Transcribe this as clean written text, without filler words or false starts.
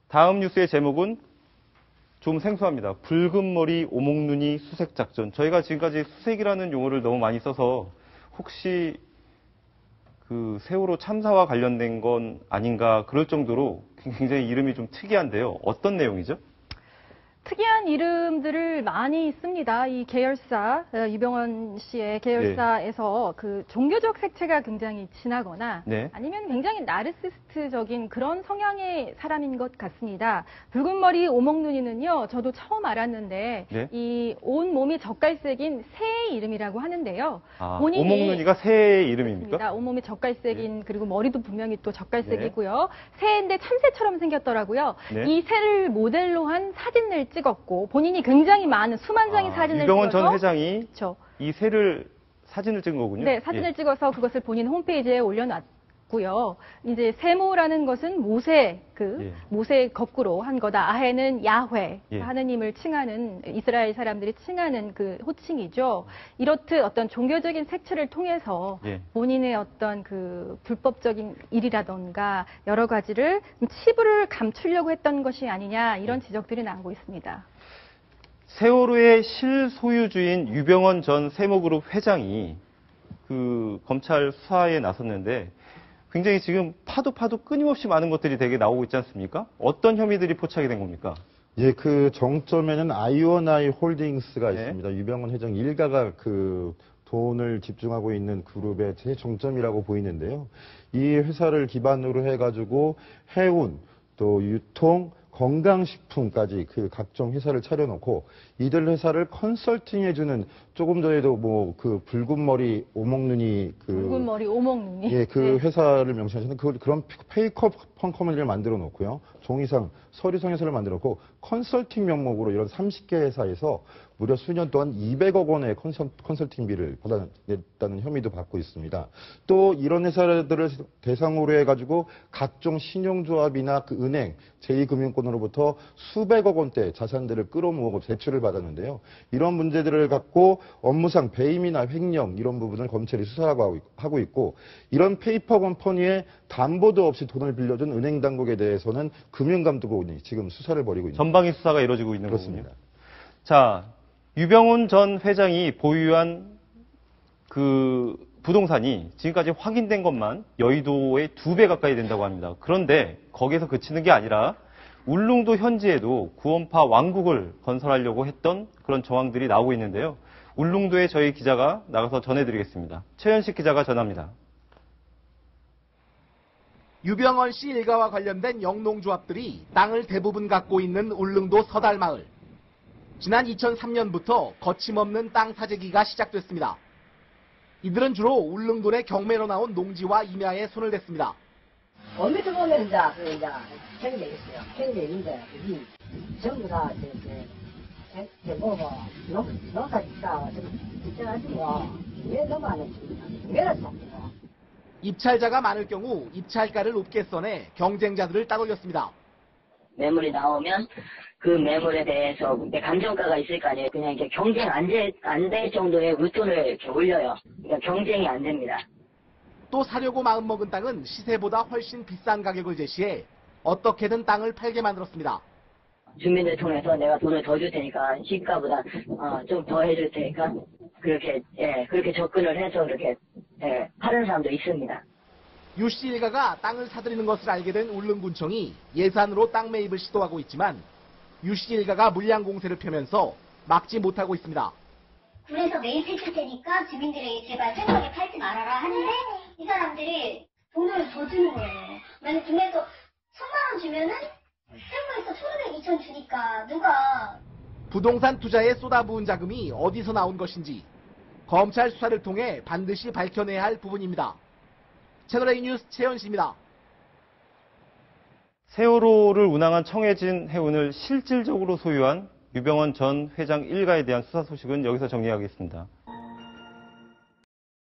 다음 뉴스의 제목은 좀 생소합니다. 붉은 머리 오목눈이 수색 작전. 저희가 지금까지 수색이라는 용어를 너무 많이 써서 혹시 그 세월호 참사와 관련된 건 아닌가 그럴 정도로 굉장히 이름이 좀 특이한데요. 어떤 내용이죠? 특이한 이름들을 많이 씁니다. 이 계열사, 유병헌 씨의 계열사에서 그 종교적 색채가 굉장히 진하거나 아니면 굉장히 나르시스트적인 그런 성향의 사람인 것 같습니다. 붉은 머리 오목눈이는요, 저도 처음 알았는데 이 온 몸이 젓갈색인 새의 이름이라고 하는데요. 본인이 오목눈이가 새의 이름입니까? 그렇습니다. 온몸이 젓갈색인 그리고 머리도 분명히 또 젓갈색이고요. 새인데 참새처럼 생겼더라고요. 이 새를 모델로 한 사진을 찍었고 본인이 굉장히 많은 수만 장의 사진을 유병헌 찍어서 전 회장이 이 새를 사진을 찍은 거군요. 네, 사진을 찍어서 그것을 본인 홈페이지에 올려놨고요. 이제 세모라는 것은 모세, 모세 거꾸로 한 거다. 아해는 야훼, 하느님을 칭하는 이스라엘 사람들이 칭하는 그 호칭이죠. 이렇듯 어떤 종교적인 색채를 통해서 본인의 어떤 그 불법적인 일이라던가 여러 가지를 치부를 감추려고 했던 것이 아니냐 이런 지적들이 나오고 있습니다. 세월호의 실소유주인 유병헌 전 세모그룹 회장이 그 검찰 수사에 나섰는데 굉장히 지금 파도 끊임없이 많은 것들이 되게 나오고 있지 않습니까? 어떤 혐의들이 포착이 된 겁니까? 예, 그 정점에는 I&I 홀딩스가 있습니다. 유병헌 회장 일가가 그 돈을 집중하고 있는 그룹의 제정점이라고 보이는데요. 이 회사를 기반으로 해가지고 해운, 또 유통, 건강식품까지 그 각종 회사를 차려놓고 이들 회사를 컨설팅해주는 조금 전에도 뭐 그 붉은 머리 오목눈이 붉은 머리 오목눈이 예, 그 회사를 명시하시는 그런 페이커 컴퍼니를 만들어 놓고요. 종이상, 서류상 회사를 만들어 놓고 컨설팅 명목으로 이런 30개 회사에서 무려 수년 동안 200억 원의 컨설팅비를 받아냈다는 혐의도 받고 있습니다. 또 이런 회사들을 대상으로 해가지고 각종 신용조합이나 그 은행, 제2금융권으로부터 수백억 원대 자산들을 끌어모으고 대출을 받았는데요. 이런 문제들을 갖고 업무상 배임이나 횡령 이런 부분을 검찰이 수사하고 있고 이런 페이퍼 컴퍼니에 담보도 없이 돈을 빌려준 은행 당국에 대해서는 금융감독원이 지금 수사를 벌이고 있는 전방위 수사가 이루어지고 있는 그렇습니다. 거군요. 자, 유병헌 전 회장이 보유한 그 부동산이 지금까지 확인된 것만 여의도의 2배 가까이 된다고 합니다. 그런데 거기에서 그치는 게 아니라 울릉도 현지에도 구원파 왕국을 건설하려고 했던 그런 정황들이 나오고 있는데요. 울릉도에 저희 기자가 나가서 전해드리겠습니다. 최현식 기자가 전합니다. 유병헌 씨 일가와 관련된 영농조합들이 땅을 대부분 갖고 있는 울릉도 서달마을. 지난 2003년부터 거침없는 땅 사재기가 시작됐습니다. 이들은 주로 울릉도 내 경매로 나온 농지와 임야에 손을 댔습니다. 어미트 보면 이제 경제 있어요. 경제인데 이 전부 다 농사 짓다 있어가지고 왜 너무 안 했습니까? 왜를 샀고. 입찰자가 많을 경우 입찰가를 높게 써내 경쟁자들을 따돌렸습니다. 매물이 나오면 그 매물에 대해서 감정가가 있을 거 아니에요. 그냥 이렇게 경쟁 안 될 정도의 웃돈을 이렇게 올려요. 그러니까 경쟁이 안 됩니다. 또 사려고 마음먹은 땅은 시세보다 훨씬 비싼 가격을 제시해 어떻게든 땅을 팔게 만들었습니다. 주민들 통해서 내가 돈을 더 줄 테니까 시가보다 좀 더 해줄 테니까 그렇게 접근을 해서 그렇게 파는 사람도 있습니다. 유 씨 일가가 땅을 사들이는 것을 알게 된 울릉군청이 예산으로 땅 매입을 시도하고 있지만 유 씨 일가가 물량 공세를 펴면서 막지 못하고 있습니다. 군에서 매입해줄 테니까 주민들에게 제발 세무하게 팔지 말아라 하는데 이 사람들이 돈을 더 주는 거예요. 만약 군에서 1000만 원 주면은 세무에서 1500, 2000 주니까 누가. 부동산 투자에 쏟아부은 자금이 어디서 나온 것인지 검찰 수사를 통해 반드시 밝혀내야 할 부분입니다. 채널A 뉴스 최현식입니다. 세월호를 운항한 청해진 해운을 실질적으로 소유한 유병헌 전 회장 일가에 대한 수사 소식은 여기서 정리하겠습니다.